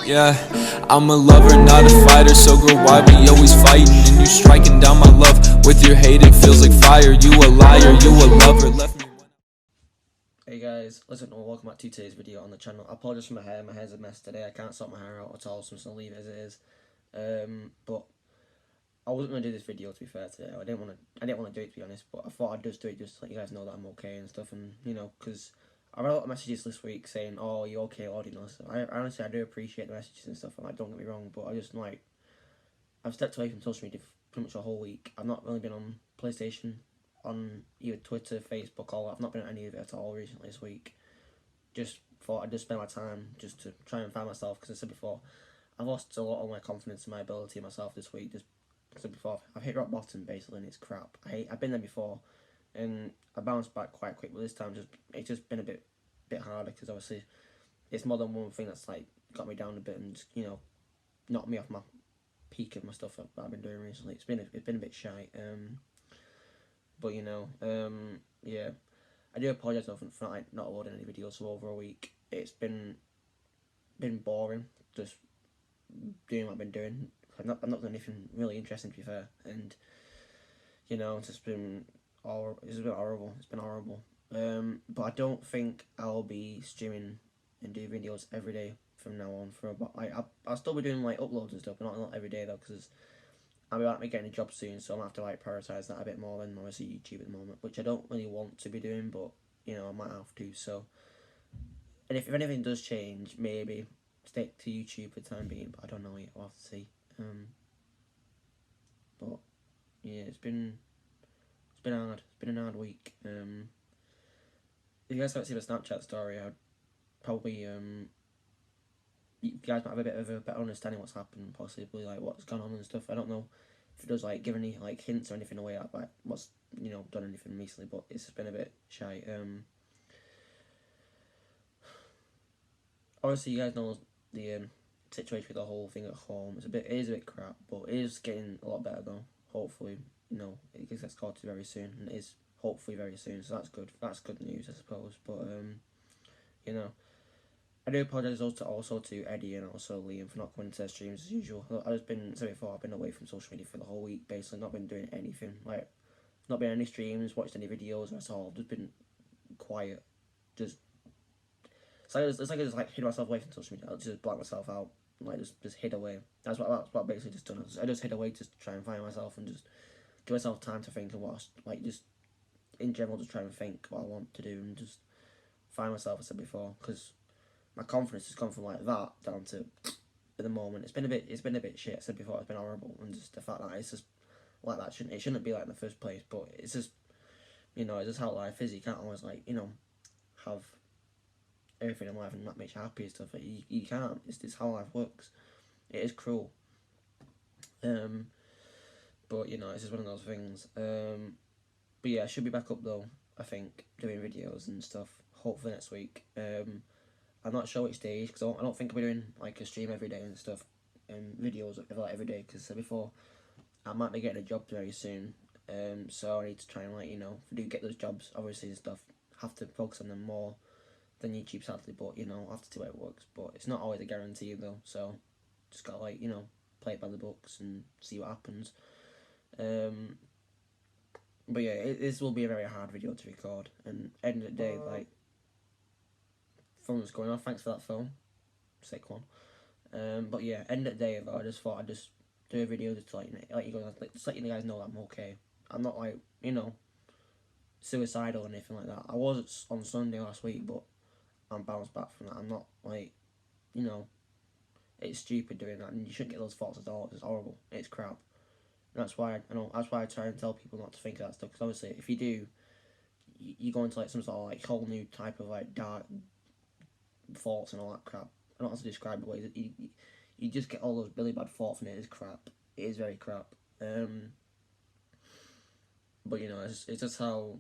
Yeah, I'm a lover, not a fighter. So girl, why we always fighting? And you striking down my love with your hate, it feels like fire. You a liar, you a lover, left me. Hey guys, listen, welcome back to today's video on the channel. I apologize for my hair. My hair's a mess today. I can't sort my hair out at all, so I'm just gonna leave it as it is. But I wasn't gonna do this video, to be fair, today. I didn't want to do it, to be honest. But I thought I'd just do it just to let you guys know that I'm okay and stuff, and you know, because I read a lot of messages this week saying, "Oh, you okay, Lordy?" And stuff. I honestly, I do appreciate the messages and stuff. And like, don't get me wrong, but I just like, I've stepped away from social media for pretty much a whole week. I've not really been on PlayStation, on either Twitter, Facebook, or I've not been on any of it at all recently this week. Just thought I'd just spend my time just to try and find myself, because I said before, I've lost a lot of my confidence in my ability myself this week. Just I said before, I've hit rock bottom basically, and it's crap. I've been there before, and I bounced back quite quick, but this time it's just been a bit harder, because obviously it's more than one thing that's like got me down a bit and just, you know, knocked me off my peak of my stuff that I've been doing recently. It's been a bit shy. But you know, yeah. I do apologise for like not uploading any videos for over a week. It's been boring, just doing what I've been doing. I've not done anything really interesting, to be fair, and you know, it's been horrible. It's been horrible. But I don't think I'll be streaming and doing videos every day from now on. For about I'll still be doing like uploads and stuff, but not every day though, because I'll be about to getting a job soon, so I'm gonna have to like prioritise that a bit more than obviously YouTube at the moment, which I don't really want to be doing, but you know, I might have to. So, and if anything does change, maybe stick to YouTube for the time being, but I don't know yet. We'll have to see. But yeah, it's been hard. It's been a hard week. If you guys haven't seen my Snapchat story, I'd probably you guys might have a bit of a better understanding what's happened, possibly like what's gone on and stuff. I don't know if it does like give any like hints or anything away like what's, you know, done anything recently, but it's just been a bit shy. Obviously you guys know the situation with the whole thing at home. It is a bit crap, but it is getting a lot better though. Hopefully, you know, it gets sorted very soon, and it is hopefully very soon. So that's good. That's good news, I suppose. But you know, I do apologise also to Eddie and also Liam for not coming to their streams as usual. I've been away from social media for the whole week, basically not been doing anything, like not been on any streams, watched any videos at all. Just been quiet. Just it's like I just like hid myself away from social media. I just black myself out, like just hid away. That's what I basically just done. I just hid away just to try and find myself and just give myself time to think and like just in general just try and think what I want to do and just find myself, as I said before, because my confidence has gone from like that down to at the moment it's been a bit shit. I said before, it's been horrible, and just the fact that it's just like that shouldn't be like in the first place. But it's just, you know, it's just how life is. You can't always like, you know, have everything in life and that makes you happy and stuff. You can't. It's how life works. It is cruel. But you know, it's just one of those things. But yeah, I should be back up though, I think, doing videos and stuff, hopefully next week. I'm not sure which days, because I don't think I'll be doing like a stream every day and stuff, and videos like every day, because before, I might be getting a job very soon, so I need to try and, like, you know, if I do get those jobs, obviously, and stuff, have to focus on them more than YouTube, sadly, but, you know, I have to see how it works, but it's not always a guarantee, though, so just gotta, like, you know, play it by the books and see what happens. But yeah, this will be a very hard video to record, and end of the day, like, phone's going off. Thanks for that phone, sick one. But yeah, end of the day, though, I just thought I'd just do a video just to just let you guys know that I'm okay. I'm not like, you know, suicidal or anything like that. I was on Sunday last week, but I'm bounced back from that. I'm not like, you know, it's stupid doing that, and you shouldn't get those thoughts at all. It's horrible. It's crap. And that's why I try and tell people not to think of that stuff, because obviously if you do, you go into like some sort of like whole new type of like dark thoughts and all that crap. I don't know how to describe it, but you just get all those really bad thoughts, and it is crap. It is very crap. But you know, it's just how,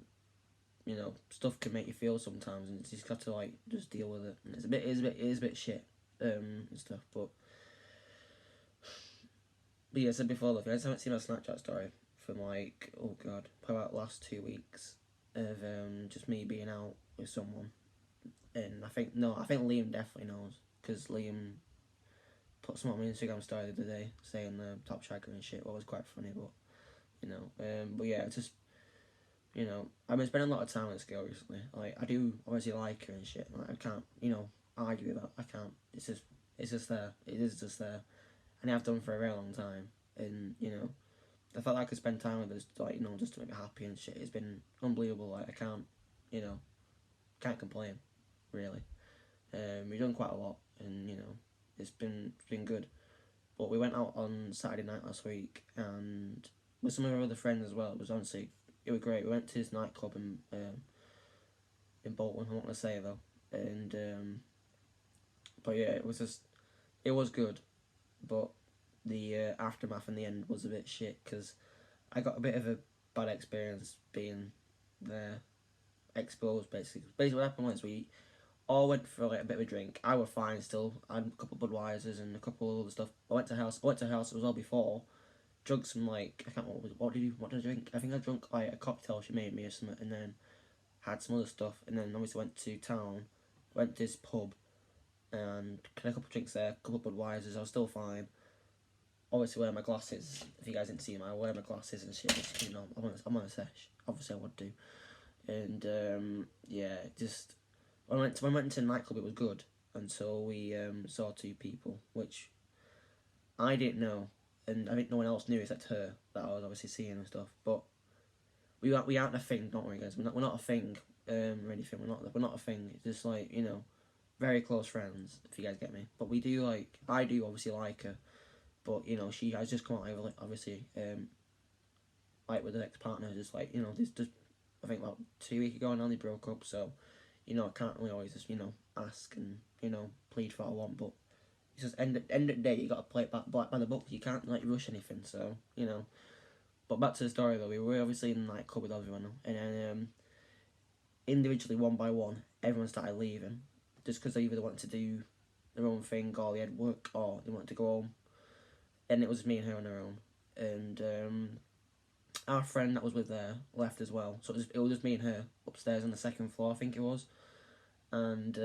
you know, stuff can make you feel sometimes, and you just got to like just deal with it. And it is a bit shit, and stuff. But yeah, I said before, look, if you guys haven't seen my Snapchat story from like, oh god, probably about last 2 weeks of just me being out with someone. And I think Liam definitely knows, because Liam put some on my Instagram story the other day saying top tracker and shit. Well, it was quite funny, but you know, but yeah, it's just, you know, I've been spending a lot of time with this girl recently. Like, I do obviously like her and shit. Like, I can't, you know, argue with that. I can't. It's just there. It is just there, and I've done for a very long time. And you know, I felt like I could spend time with her, like, you know, just to make me happy and shit. It's been unbelievable. Like, I can't, you know, can't complain, really. We've done quite a lot, and you know, it's been good. But we went out on Saturday night last week, and with some of our other friends as well. It was honestly, it was great. We went to this nightclub in Bolton. I'm not gonna say though, and but yeah, it was good, but the aftermath in the end was a bit shit because I got a bit of a bad experience being there, exposed basically. Basically, what happened was we all went for like a bit of a drink. I was fine still. I had a couple of Budweisers and a couple of other stuff. I went to house. It was all before. Drunk some like, I can't remember what did I drink? I think I drunk like a cocktail she made me or something, and then had some other stuff, and then obviously went to town, went to this pub, and had a couple of drinks there, a couple of Budweisers. I was still fine. Obviously wearing my glasses. If you guys didn't see them, I wear my glasses and shit. Just, you know, I'm on a sesh. Obviously I would do, and yeah, just when I went to the nightclub, it was good until we saw two people, which I didn't know, and I think no one else knew except her that I was obviously seeing and stuff. But we aren't a thing, don't worry, guys. We're not a thing or anything. We're not a thing. It's just like, you know, very close friends, if you guys get me. But we do like, I do obviously like her, but you know, she has just come out over, obviously like with the ex partner, just like, you know, this just, I think about 2 weeks ago now they broke up. So you know, I can't really always just, you know, ask and, you know, plead for what I want, but it's just end of the day, you got to play it back by the book. You can't like rush anything. So you know. But back to the story though, we were obviously in the nightclub with everyone, and then individually, one by one, everyone started leaving, just because they either wanted to do their own thing, or they had work, or they wanted to go home. And it was me and her on our own, and our friend that was with there left as well. So it was just me and her upstairs on the second floor, I think it was, and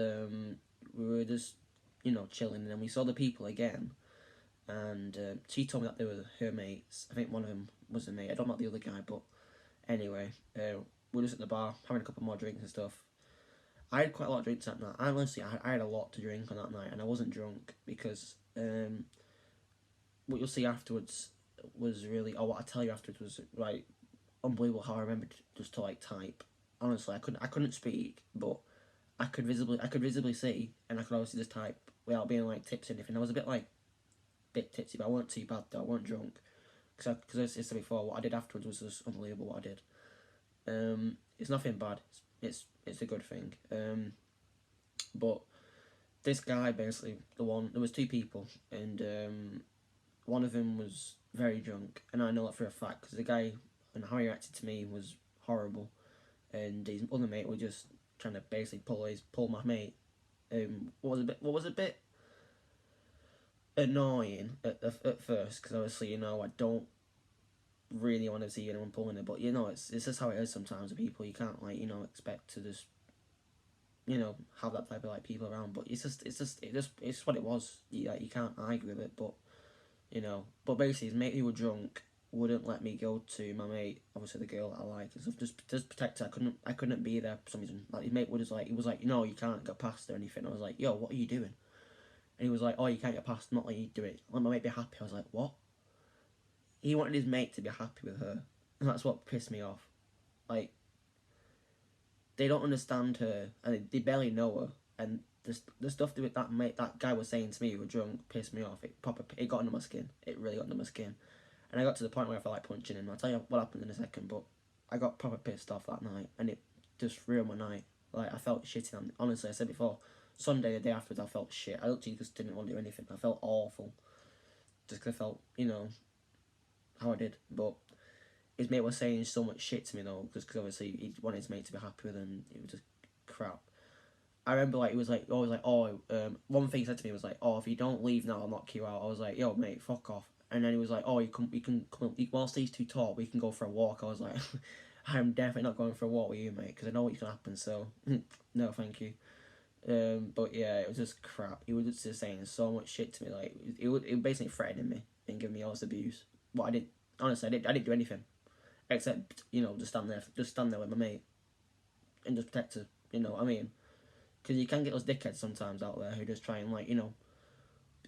we were just, you know, chilling, and then we saw the people again. And she told me that they were her mates. I think one of them was a mate. I don't know the other guy, but anyway, we were just at the bar having a couple more drinks and stuff. I had quite a lot of drinks that night. I had a lot to drink on that night, and I wasn't drunk because what you'll see afterwards was really, or what I tell you afterwards was like unbelievable. How I remembered just to like type. Honestly, I couldn't speak, but I could visibly see, and I could obviously just type without being like tipsy or anything. I was a bit tipsy, but I weren't too bad though. I weren't drunk because as I said before, what I did afterwards was just unbelievable. What I did, it's nothing bad. It's a good thing. But this guy basically, there was two people, and one of them was very drunk, and I know that for a fact because the guy and how he reacted to me was horrible, and his other mate was just trying to basically pull my mate. What was a bit annoying at first because obviously, you know, I don't really want to see anyone pulling it, but you know, it's just how it is sometimes with people. You can't like, you know, expect to just, you know, have that type of like people around, but it's what it was. You can't argue with it, but you know, but basically his mate who were drunk wouldn't let me go to my mate, obviously the girl that I like and stuff, just protect her. I couldn't be there for some reason. Like his mate he was like, no, you can't get past her or anything. I was like, yo, what are you doing? And he was like, oh, you can't get past, not let you do it. Let my mate be happy. I was like, what? He wanted his mate to be happy with her. And that's what pissed me off. Like, they don't understand her, and they barely know her. And the stuff that guy was saying to me who was drunk pissed me off. It got under my skin. It really got under my skin. And I got to the point where I felt like punching him. I'll tell you what happened in a second, but I got proper pissed off that night, and it just ruined my night. Like, I felt shitty. Honestly, I said before, Sunday, the day afterwards, I felt shit. I literally just didn't want to do anything. I felt awful. Just because I felt, you know, how I did. But his mate was saying so much shit to me, though, just because obviously he wanted his mate to be happy with him, and it was just crap. I remember, like, he was like, one thing he said to me was like, oh, if you don't leave now, I'll knock you out. I was like, yo, mate, fuck off. And then he was like, oh, we can come, whilst these two talk, we can go for a walk. I was like, I'm definitely not going for a walk with you, mate, because I know what's going to happen, so, no, thank you. But yeah, it was just crap. He was just saying so much shit to me. Like it was basically threatening me and giving me all this abuse. What I didn't honestly, I didn't do anything except just stand there with my mate and just protect her. You know what I mean? Because you can get those dickheads sometimes out there who just try and like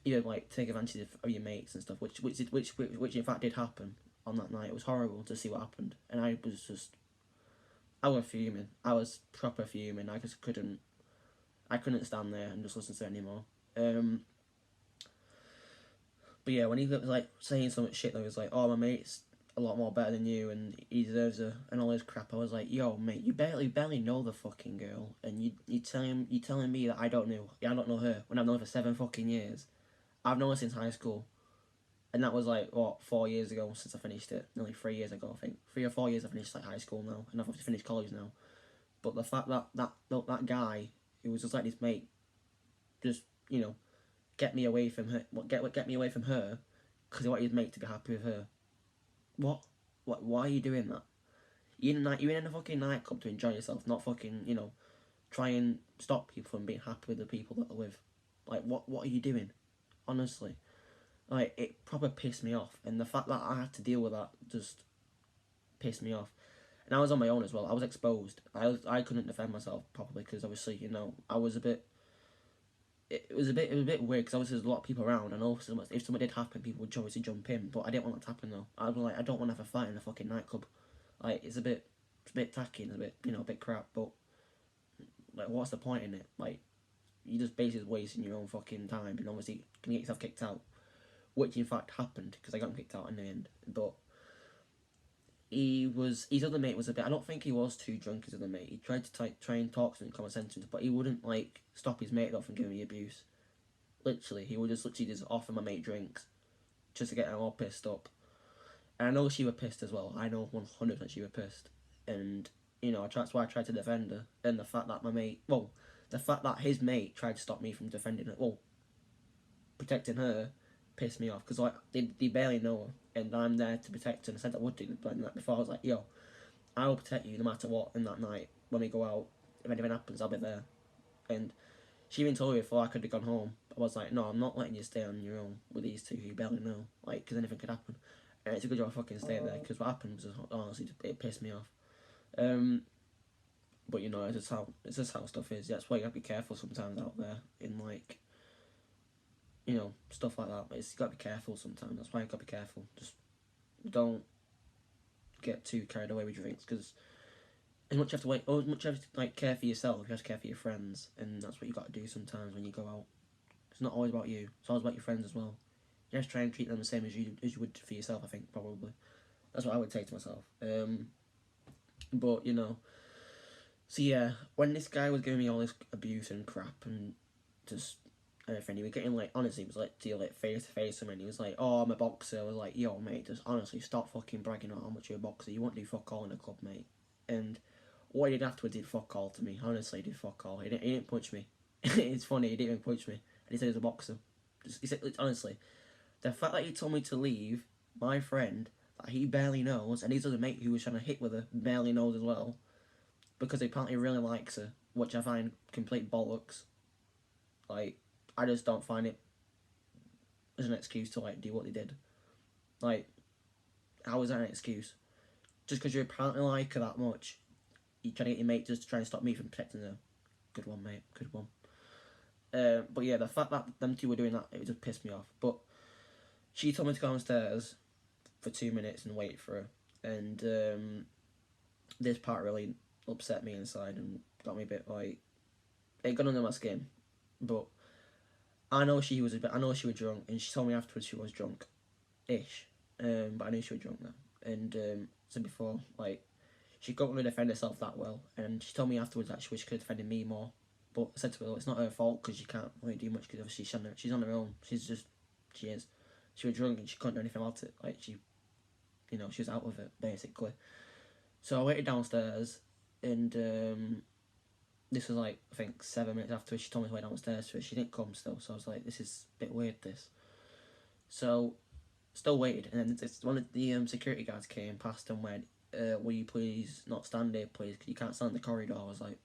either like take advantage of your mates and stuff, which in fact did happen on that night. It was horrible to see what happened, and I was fuming. I was proper fuming. I couldn't stand there and just listen to it anymore. But yeah, when he was like saying so much shit, that was like, "Oh, my mate's a lot more better than you, and he deserves her," and all this crap. I was like, "Yo, mate, you barely know the fucking girl, and you telling me that I don't know her when I've known her for 7 fucking years. I've known her since high school, and that was like what 4 years ago since I finished it. Nearly 3 years ago, I think. 3 or 4 years I finished like high school now, and I've obviously finished college now. But the fact that guy who was just like his mate, just get me away from her, get me away from her, because he wanted his mate to be happy with her. What? Why are you doing that? You're in a fucking nightclub to enjoy yourself, not fucking try and stop people from being happy with the people that they're with. Like what are you doing? Honestly, like it proper pissed me off, and the fact that I had to deal with that just pissed me off. And I was on my own as well. I was exposed. I couldn't defend myself properly because obviously I was a bit. It was a bit weird because obviously there's a lot of people around, and also if something did happen, people would obviously jump in. But I didn't want that to happen though. I was like, I don't want to have a fight in a fucking nightclub. Like it's a bit tacky and a bit a bit crap. But like, what's the point in it? Like, you just basically wasting your own fucking time, and obviously can get yourself kicked out, which in fact happened because I got kicked out in the end. But his other mate was a bit. I don't think he was too drunk. His other mate. He tried to try and talk to him, common sense, but he wouldn't like stop his mate though from giving me abuse. Literally, he would just offer my mate drinks, just to get her all pissed up. And I know she was pissed as well. I know 100% she was pissed, and that's why I tried to defend her. And the fact that his mate tried to stop me from defending her, protecting her, pissed me off because like they barely know her, and I'm there to protect her. And I said I would do that before. I was like, yo, I will protect you no matter what. In that night when we go out, if anything happens, I'll be there. And she even told me before I could have gone home. I was like, no, I'm not letting you stay on your own with these two who you barely know, like, because anything could happen. And it's a good job I fucking stayed there because what happened was honestly it pissed me off. But it's just how stuff is. That's why you gotta be careful sometimes out there in like stuff like that. But you gotta be careful sometimes. That's why you gotta be careful. Just don't get too carried away with drinks because as much you have to like care for yourself, you have to care for your friends, and that's what you got to do sometimes when you go out. It's not always about you; it's always about your friends as well. You have to try and treat them the same as you would for yourself. I think probably that's what I would say to myself. But so yeah, when this guy was giving me all this abuse and crap and just everything, he was getting like honestly, it was like deal like face to face with me. And he was like, "Oh, I'm a boxer." I was like, "Yo, mate, just honestly stop fucking bragging on how much you're a boxer. You won't do fuck all in a club, mate." And what he did afterwards did fuck all to me. Honestly, he did fuck all. He didn't punch me. It's funny, he didn't even punch me. And he said he was a boxer. He said, honestly, the fact that he told me to leave my friend that he barely knows, and his other mate who was trying to hit with her barely knows as well, because he apparently really likes her, which I find complete bollocks. Like, I just don't find it as an excuse to like do what they did. Like, how is that an excuse? Just because you apparently like her that much, you trying to get your mate just to try and stop me from protecting her. Good one, mate. Good one. But yeah, the fact that them two were doing that, it just pissed me off. But she told me to go downstairs for 2 minutes and wait for her. And this part really upset me inside and got me a bit like... It got under my skin. But I know she was drunk, and she told me afterwards she was drunk-ish. But I knew she was drunk now. And said before, like, she couldn't really defend herself that well, and she told me afterwards that she wished she could have defended me more. But I said to her, well, it's not her fault because she can't really do much because obviously she's on her own. She is. She was drunk and she couldn't do anything about it. Like she was out of it basically. So I waited downstairs, and this was like I think 7 minutes after she told me to wait downstairs for her. She didn't come still, so I was like, this is a bit weird. This. So still waited, and then one of the security guards came past and went, will you please not stand here, please? Because you can't stand in the corridor. I was like,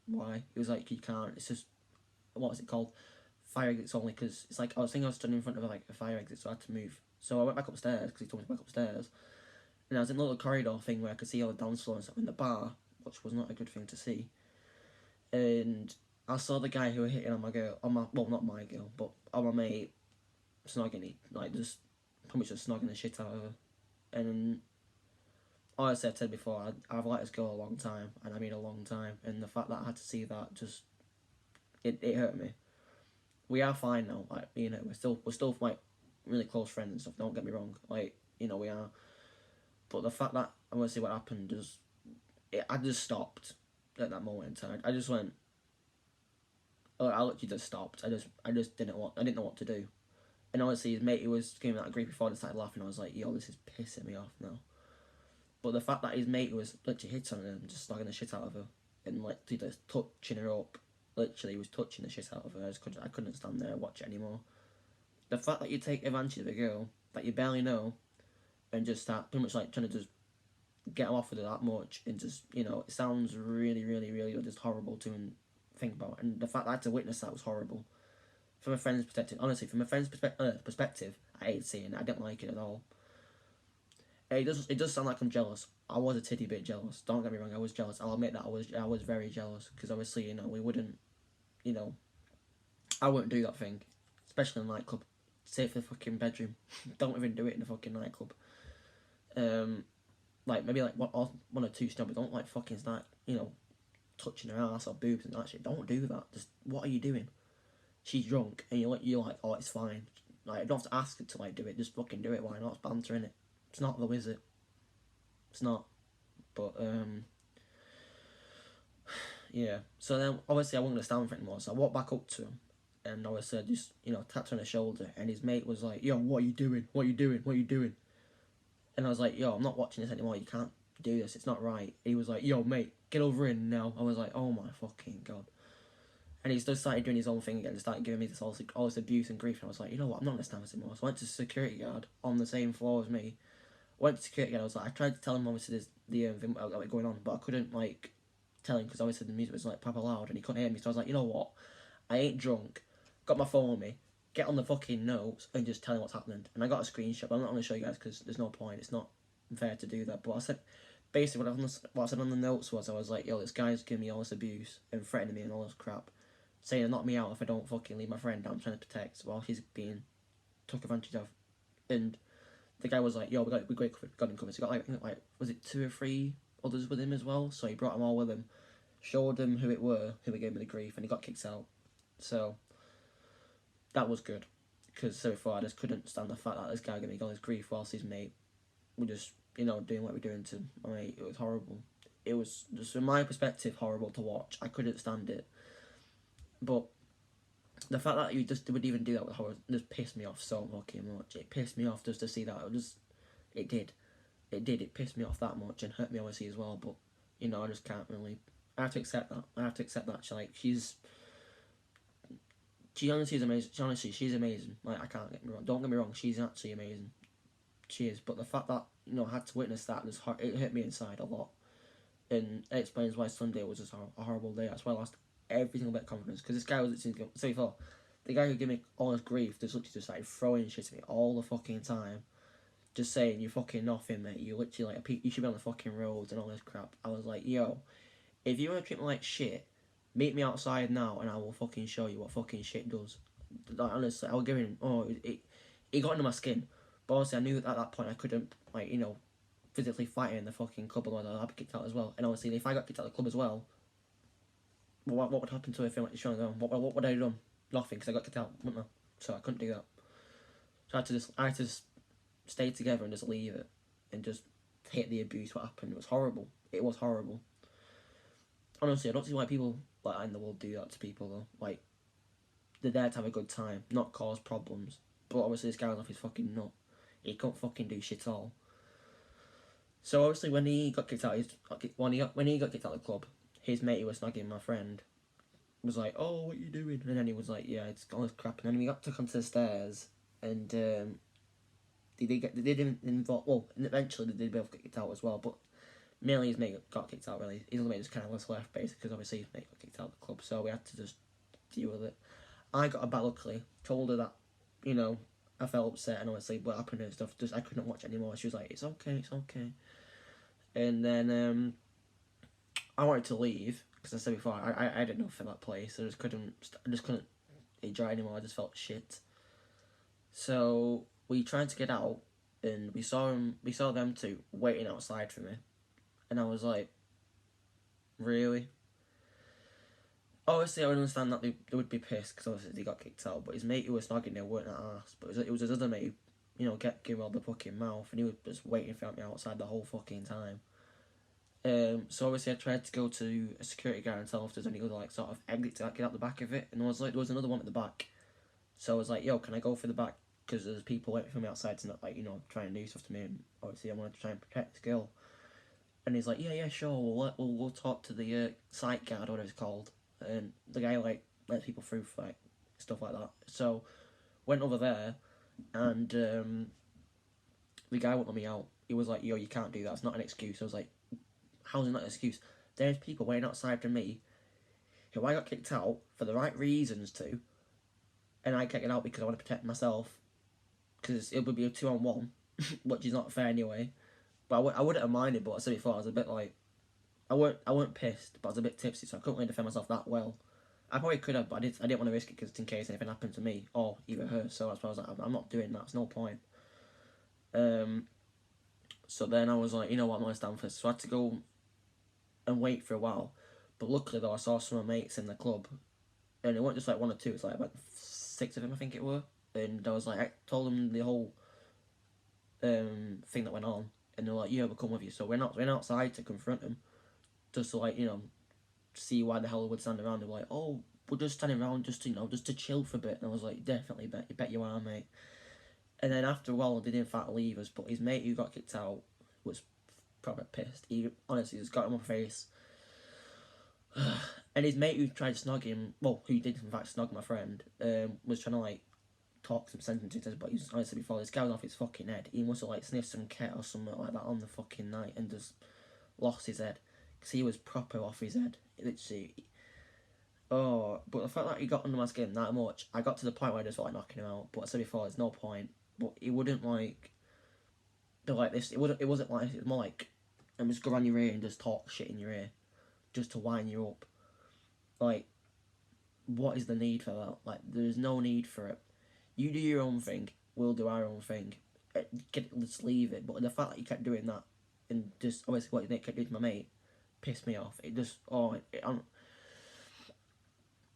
why. He was like, you can't, it's just, what is it called? Fire exits only, because it's like, I was thinking I was standing in front of like a fire exit, so I had to move. So I went back upstairs, because he told me to go back upstairs, and I was in a little corridor thing where I could see all the dance floor and stuff in the bar, which was not a good thing to see. And I saw the guy who was hitting on my girl, well, not my girl, but on my mate, snogging it, like, just, pretty much just snogging the shit out of her. And honestly, I've said before, I've let this go a long time, and I mean a long time, and the fact that I had to see that just, it hurt me. We are fine now, like, you know, we're still like really close friends and stuff. Don't get me wrong, like, you know, we are. But the fact that I want to see what happened, I just stopped at that moment in time. I just went, I literally just stopped. I didn't know what to do. And honestly, his mate, he was giving me that grief before I started laughing. I was like, yo, this is pissing me off now. But the fact that his mate was literally hitting on her and just slagging the shit out of her, and like just touching her up, literally was touching the shit out of her. I couldn't stand there and watch it anymore. The fact that you take advantage of a girl that you barely know and just start pretty much like trying to just get off with her that much, and just, you know, it sounds really, really, really just horrible to think about. And the fact that I had to witness that was horrible. From a friend's perspective, honestly, from a friend's perspective, I hate seeing it. I didn't like it at all. It does sound like I'm jealous. I was a titty bit jealous. Don't get me wrong, I was jealous. I'll admit that I was very jealous, because obviously, you know, we wouldn't, you know, I wouldn't do that thing, especially in a nightclub. Save for the fucking bedroom. Don't even do it in a fucking nightclub. Like maybe like one or two snobs, but don't like fucking start, you know, touching her ass or boobs and that shit. Don't do that. Just, what are you doing? She's drunk, and you're like, oh, it's fine. Like, I don't have to ask her to like do it. Just fucking do it. Why not? It's banter, innit? It's not though, is it? It's not. But yeah. So then obviously I wasn't gonna stand for it anymore. So I walked back up to him, and obviously I just, you know, tapped her on the shoulder, and his mate was like, yo, what are you doing? What are you doing? What are you doing? And I was like, yo, I'm not watching this anymore. You can't do this. It's not right. He was like, yo, mate, get over in now. I was like, oh my fucking god. And he just started doing his own thing again and started giving me all this abuse and grief. And I was like, you know what, I'm not going to stand this anymore. So I went to security guard on the same floor as me. Went to security guard, I was like, I tried to tell him obviously there's the thing going on, but I couldn't like tell him because obviously the music was like proper loud and he couldn't hear me. So I was like, you know what, I ain't drunk, got my phone with me, get on the fucking notes and just tell him what's happening. And I got a screenshot, but I'm not going to show you guys because there's no point. It's not fair to do that. But I said, basically what I said on the notes was, I was like, yo, this guy's giving me all this abuse and threatening me and all this crap, saying to knock me out if I don't fucking leave my friend that I'm trying to protect while she's being took advantage of. And the guy was like, yo, we got him covered. So he got like was it 2 or 3 others with him as well? So he brought them all with him, showed them who it were, who gave me the grief, and he got kicked out. So that was good, because so far I just couldn't stand the fact that this guy gave me all his grief whilst his mate were just, you know, doing what we're doing to my mate. It was horrible. It was just, from my perspective, horrible to watch. I couldn't stand it. But the fact that you just would even do that with horror just pissed me off so fucking much. It pissed me off just to see that. It did. It pissed me off that much and hurt me obviously as well. But, you know, I just can't really. I have to accept that. She honestly is amazing. She's amazing. Like, I can't get me wrong. Don't get me wrong. She's actually amazing. She is. But the fact that, you know, I had to witness that it hurt me inside a lot. And it explains why Sunday was just a horrible day. That's why I lost every single bit of confidence, because this guy was literally, so before, the guy who gave me all his grief just literally just started throwing shit at me all the fucking time, just saying, you fucking nothing, mate, you literally like you should be on the fucking roads and all this crap. I was like, yo, if you want to treat me like shit, meet me outside now and I will fucking show you what fucking shit does. Like, honestly, I was giving him, it got into my skin, but honestly I knew at that point I couldn't, like, you know, physically fight in the fucking club, otherwise I'd be kicked out as well. And obviously if I got kicked out of the club as well, what would happen to a film like Sean Going? What would I have done? Nothing, because I got kicked out, wouldn't I? So I couldn't do that. So I had to just stay together and just leave it, and just hate the abuse. What happened? It was horrible. It was horrible. Honestly, I don't see why people like in the world do that to people though. Like, they're there to have a good time, not cause problems. But obviously this guy was off his fucking nut. He couldn't fucking do shit at all. So obviously when he got kicked out, when he got kicked out of the club, his mate who was snagging my friend was like, oh, what are you doing? And then he was like, yeah, it's all this crap. And then we got took onto the stairs, and they did involve, well, and eventually they did both get kicked out as well. But mainly his mate got kicked out. Really, his other mate just kind of was left basically because obviously his mate got kicked out of the club, so we had to just deal with it. I got her back luckily. Told her that, you know, I felt upset and obviously what happened and stuff. Just I couldn't watch it anymore. She was like, "It's okay, it's okay." And then I wanted to leave because I said before I didn't know for that place. I just couldn't enjoy it anymore. I just felt shit. So we tried to get out, and we saw them two waiting outside for me, and I was like, really? Obviously, I would understand that they would be pissed because obviously they got kicked out. But his mate who was snogging there weren't that arse. But it was his other mate, who, you know, gave all the fucking mouth, and he was just waiting for me outside the whole fucking time. So obviously I tried to go to a security guard and tell him if there's any other like sort of exit to like, get out the back of it, and there was another one at the back. So I was like, "Yo, can I go for the back?" Because there's people waiting for me outside to not like, you know, try and do stuff to me, and obviously I wanted to try and protect the girl. And he's like, "Yeah, sure. We'll talk to the site guard, or whatever it's called." And the guy like lets people through for like stuff like that. So went over there, and the guy wouldn't let me out. He was like, "Yo, you can't do that. It's not an excuse." I was like, "How's it not an excuse? There's people waiting outside for me, who I got kicked out for the right reasons to, and I can't get out because I want to protect myself, because it would be a 2-on-1, which is not fair anyway." But I wouldn't have minded. But I said before, I was a bit like, I weren't pissed, but I was a bit tipsy, so I couldn't really defend myself that well. I probably could have, but I didn't want to risk it because in case anything happened to me or even her. So that's why I was like, I'm not doing that. It's no point. So then I was like, you know what, I'm gonna stand for this. So I had to go and wait for a while. But luckily though, I saw some of my mates in the club, and it wasn't just like one or two. It's like about 6 of them, I think it were. And I was like, I told them the whole thing that went on, and they're like, "Yeah, we'll come with you." So went outside to confront them, just to like, you know, see why the hell they would stand around. They were like, "Oh, we're just standing around just to, you know, just to chill for a bit." And I was like, "Definitely, bet you are, mate." And then after a while, they did in fact leave us. But his mate who got kicked out was proper pissed. He honestly just got in my face. And his mate who tried to snog him, well, who did in fact snog my friend, was trying to like talk some sentences, but he's honestly before this guy was off his fucking head. He must have like sniffed some ket or something like that on the fucking night and just lost his head because he was proper off his head. Literally. Oh, but the fact that he got under my skin that much, I got to the point where I just felt like knocking him out. But I said before, there's no point. But he wouldn't like do like this. It wasn't like this. It was more like, I'm just go around your ear and just talk shit in your ear, just to wind you up. Like, what is the need for that? Like, there's no need for it. You do your own thing, we'll do our own thing. Let's leave it. But the fact that you kept doing that, and just obviously what you kept doing to my mate, pissed me off. It just, I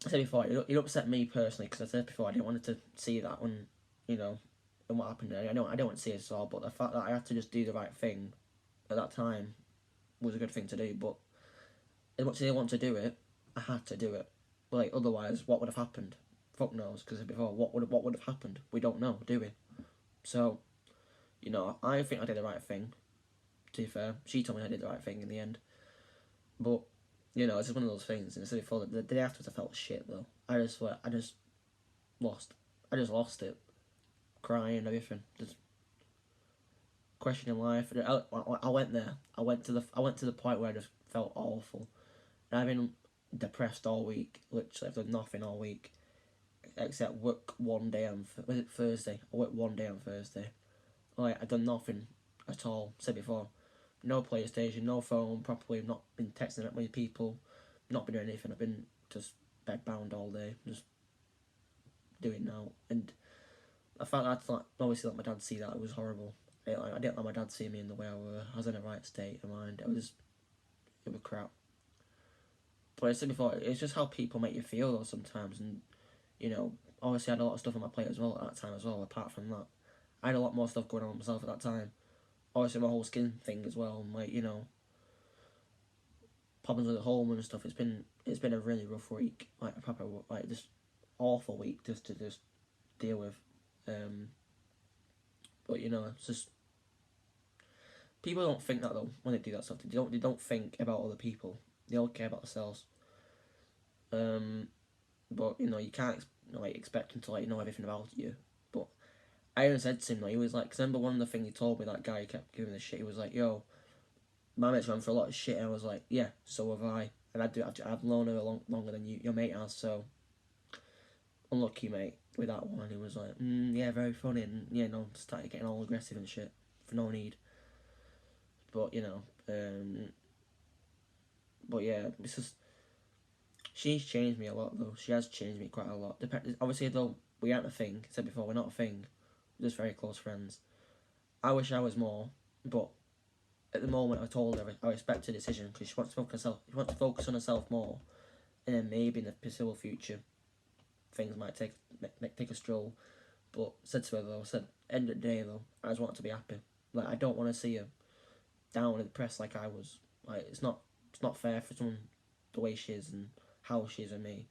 said before, it upset me personally, because I said before I didn't want to see that when, you know, and what happened there. I don't want to see it at all, but the fact that I had to just do the right thing at that time was a good thing to do. But as much as I want to do it, I had to do it. But like, otherwise, what would have happened? Fuck knows, because before, what would have happened? We don't know, do we? So, you know, I think I did the right thing. To be fair, she told me I did the right thing in the end. But, you know, it's just one of those things. And I said before, the day afterwards I felt shit though. I just lost it, crying and everything, just questioning life. I went there. I went to the point where I just felt awful. And I've been depressed all week. Literally, I've done nothing all week except work one day on Thursday. I worked one day on Thursday. Like, I've done nothing at all. Said before, no PlayStation, no phone properly. Not been texting up with people. Not been doing anything. I've been just bedbound all day, just doing now. And I felt like obviously let my dad see that. It was horrible. I didn't let my dad see me in the way I were. I was in a right state of mind. It was crap. But I said before, it's just how people make you feel though sometimes. And, you know, obviously I had a lot of stuff on my plate as well at that time as well. Apart from that, I had a lot more stuff going on with myself at that time. Obviously my whole skin thing as well, and like, you know, problems with the home and stuff. It's been a really rough week, like a proper like just awful week just to deal with. But you know, it's just people don't think that though when they do that stuff. They don't think about other people. They all care about themselves. But you know, you can't like expect them to like know everything about you. But I even said to him, like, he was like, 'cause I remember one of the things he told me, that guy kept giving the shit. He was like, "Yo, my mate's gone through a lot of shit, and I was like, yeah, so have I. And I've known her longer than your mate has, so unlucky, mate, with that one. He was like, yeah, very funny, and yeah, no, started getting all aggressive and shit for no need. But you know, but yeah, it's just she's changed me a lot though. She has changed me quite a lot. Obviously, though, we aren't a thing. I said before, we're not a thing. We're just very close friends. I wish I was more, but at the moment, I told her I respect her decision because she wants to focus on herself more, and then maybe in the foreseeable future, things might take a stroll. But said to her though, end of the day though, I just want her to be happy. Like, I don't want to see her down and depressed like I was. Like, it's not fair for someone the way she is and how she is with me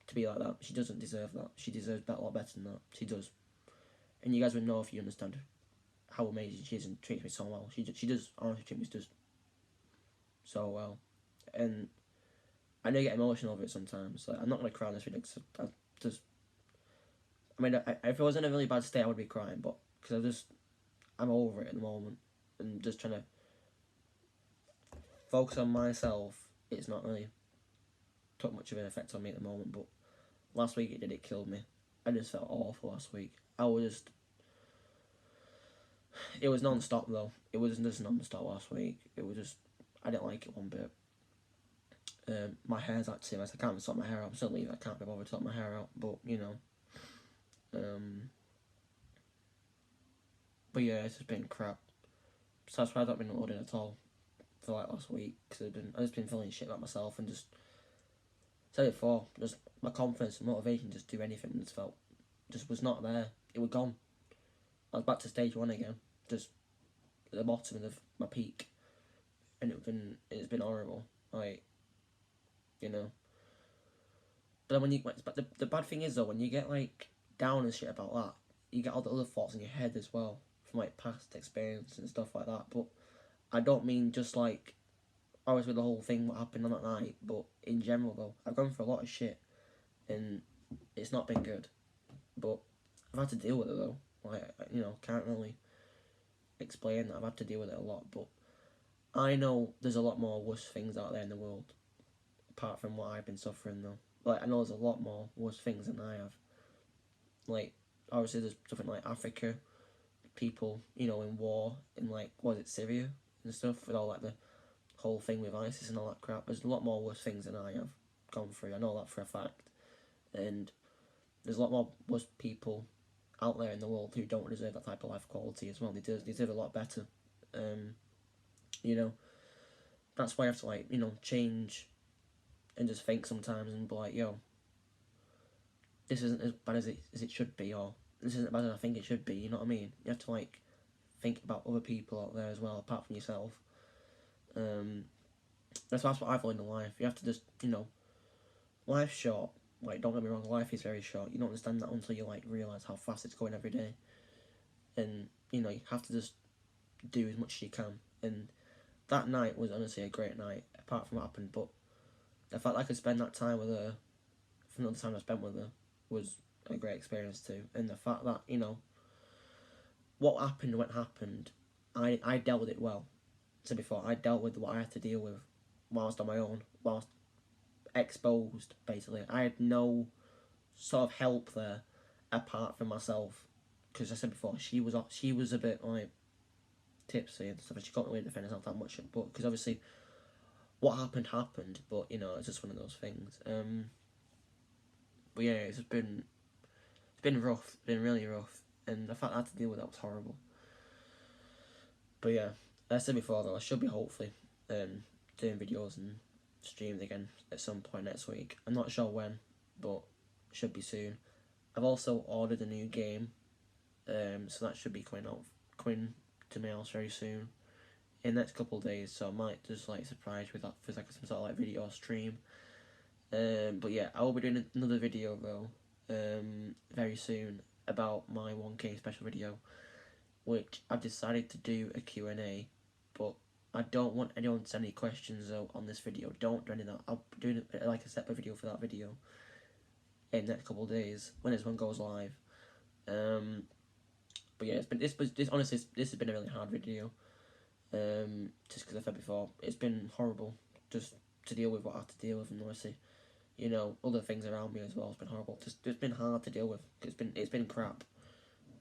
to be like that. She doesn't deserve that. She deserves that a lot better than that. She does. And you guys would know if you understand how amazing she is and treats me so well. She does honestly treat me just so well. And I do get emotional over it sometimes. Like, I'm not gonna cry on this video because I mean, if I was in a really bad state, I would be crying, but because I'm over it at the moment and just trying to focus on myself. It's not really took much of an effect on me at the moment, but last week it killed me. I just felt awful last week. It was non-stop though. It was just non-stop last week. It was just, I didn't like it one bit. My hair's actually a mess. I can't even sort my hair out. I'm still leaving. I can't be bothered to sort my hair out, but you know. But yeah, it's just been crap. So that's why I've not been uploading at all for like last week, because I've just been feeling shit about myself and just said it before, just my confidence and motivation to just do anything just was not there. It was gone. I was back to stage one again, just at the bottom of my peak, and it's been horrible. Like, you know. But then the bad thing is though, when you get like down and shit about that, you get all the other thoughts in your head as well from like past experience and stuff like that. But I don't mean just like always with the whole thing what happened on that night, but in general though, I've gone through a lot of shit and it's not been good. But I've had to deal with it though. Like, you know, can't really explain that. I've had to deal with it a lot, but I know there's a lot more worse things out there in the world apart from what I've been suffering though. Like, I know there's a lot more worse things than I have. Like, obviously there's something like Africa, people, you know, in war in like, what is it, Syria and stuff, with all like the whole thing with ISIS and all that crap. There's a lot more worse things than I have gone through. I know that for a fact. And there's a lot more worse people out there in the world who don't deserve that type of life quality as well. They deserve a lot better. You know, that's why I have to, like, you know, change and just think sometimes and be like, yo, this isn't as bad as it should be, or this isn't as bad as I think it should be, you know what I mean? You have to, like, think about other people out there as well, apart from yourself. That's what I've learned in life. You have to just, you know, life's short. Like, don't get me wrong, life is very short. You don't understand that until you, like, realise how fast it's going every day. And, you know, you have to just do as much as you can. And that night was honestly a great night, apart from what happened. But the fact that I could spend that time with her, from the time I spent with her, was a great experience too. And the fact that, you know, what happened when it happened, I dealt with it well. So before, I dealt with what I had to deal with whilst on my own, whilst exposed, basically. I had no sort of help there apart from myself, because I said before, she was a bit like tipsy and stuff, and she couldn't really defend herself that much, but because obviously what happened, but you know, it's just one of those things. But yeah, it's been rough, it's been really rough, and the fact I had to deal with that was horrible. But yeah, as I said before though, I should be hopefully doing videos and streams again at some point next week. I'm not sure when, but should be soon. I've also ordered a new game, so that should be coming to my house very soon, in the next couple of days. So I might just like surprise with that for like some sort of like video or stream. But yeah, I will be doing another video though, very soon, about my 1K special video, which I've decided to do a Q&A, but I don't want anyone to send any questions though on this video. Don't do any of that. I'll be doing like a separate video for that video in the next couple of days when this one goes live. But yeah, honestly, this has been a really hard video. Just because I said before, it's been horrible just to deal with what I have to deal with, and obviously, you know, other things around me as well. It's been horrible. It's been hard to deal with. It's been crap.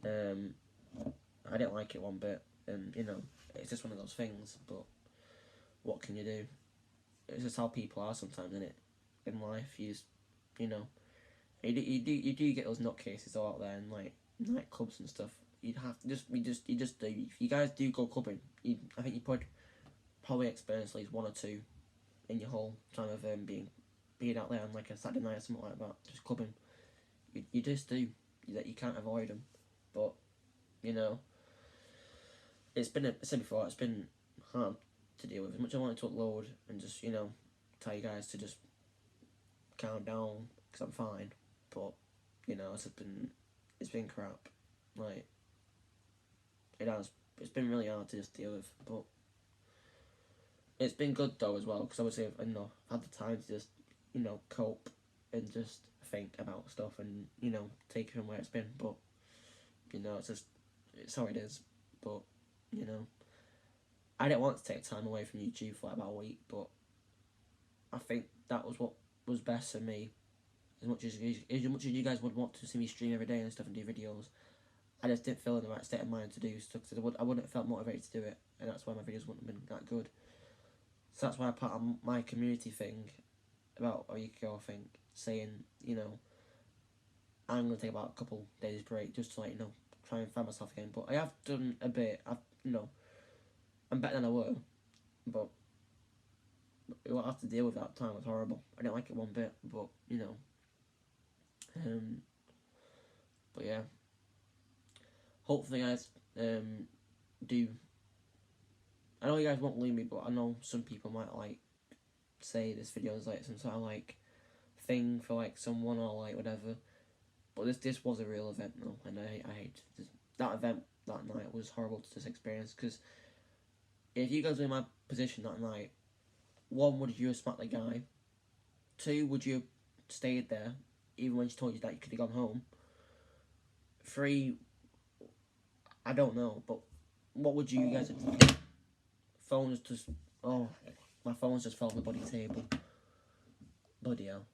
I didn't like it one bit, and you know, it's just one of those things. But what can you do? It's just how people are sometimes, isn't it? In life, you know, you do get those nutcases all out there in like nightclubs and stuff. You'd have to you just do. If you guys do go clubbing, I think you probably experience at least one or two in your whole time of being out there on like a Saturday night or something like that, just clubbing. You just do. You can't avoid them, but you know, I said before, it's been hard to deal with. As much as I wanted to upload and just, you know, tell you guys to just calm down because I'm fine, but you know, it's been crap. Like, it's been really hard to just deal with, but it's been good though as well, because obviously I've had the time to just, you know, cope and just think about stuff and, you know, take it from where it's been. But you know, it's how it is. But you know, I didn't want to take time away from YouTube for like about a week, but I think that was what was best for me. As much as you guys would want to see me stream every day and stuff and do videos, I just didn't feel in the right state of mind to do stuff. I wouldn't have felt motivated to do it, and that's why my videos wouldn't have been that good. So that's why I put on my community thing about a week ago, I think, saying, you know, I'm going to take about a couple days break just to, like, you know, try and find myself again. But I have done a bit. You know, I'm better than I were, but what I have to deal with that time was horrible. I didn't like it one bit, but you know, but yeah. Hopefully, guys, do. I know you guys won't believe me, but I know some people might like say this video is like some sort of like thing for like someone or like whatever. But this was a real event though, and I hate that event that night was horrible to just experience, because if you guys were in my position that night, one, would you have smacked the guy? Two, would you have stayed there even when she told you that you could have gone home? Three, I don't know, but what would you guys have done? Phone is just, oh, my phone's just fell on the bloody table. Bloody hell.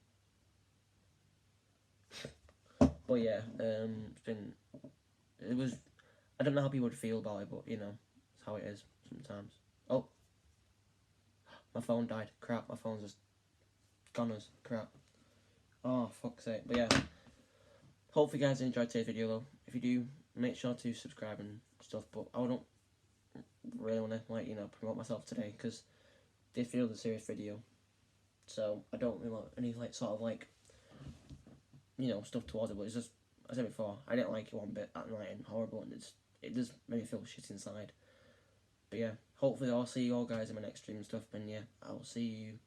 But yeah, I don't know how people would feel about it, but you know, it's how it is sometimes. Oh, my phone died. Crap, my phone's just gone as crap. Oh, fuck's sake. But yeah, hopefully you guys enjoyed today's video though. If you do, make sure to subscribe and stuff, but I don't really want to, like, you know, promote myself today, because this video is a serious video, so I don't really want any, like, sort of, like, you know, stuff towards it. But it's just, as I said before, I didn't like it one bit that night, and horrible, and it just made me feel shit inside. But yeah, hopefully I'll see you all guys in my next stream and stuff, and yeah, I'll see you.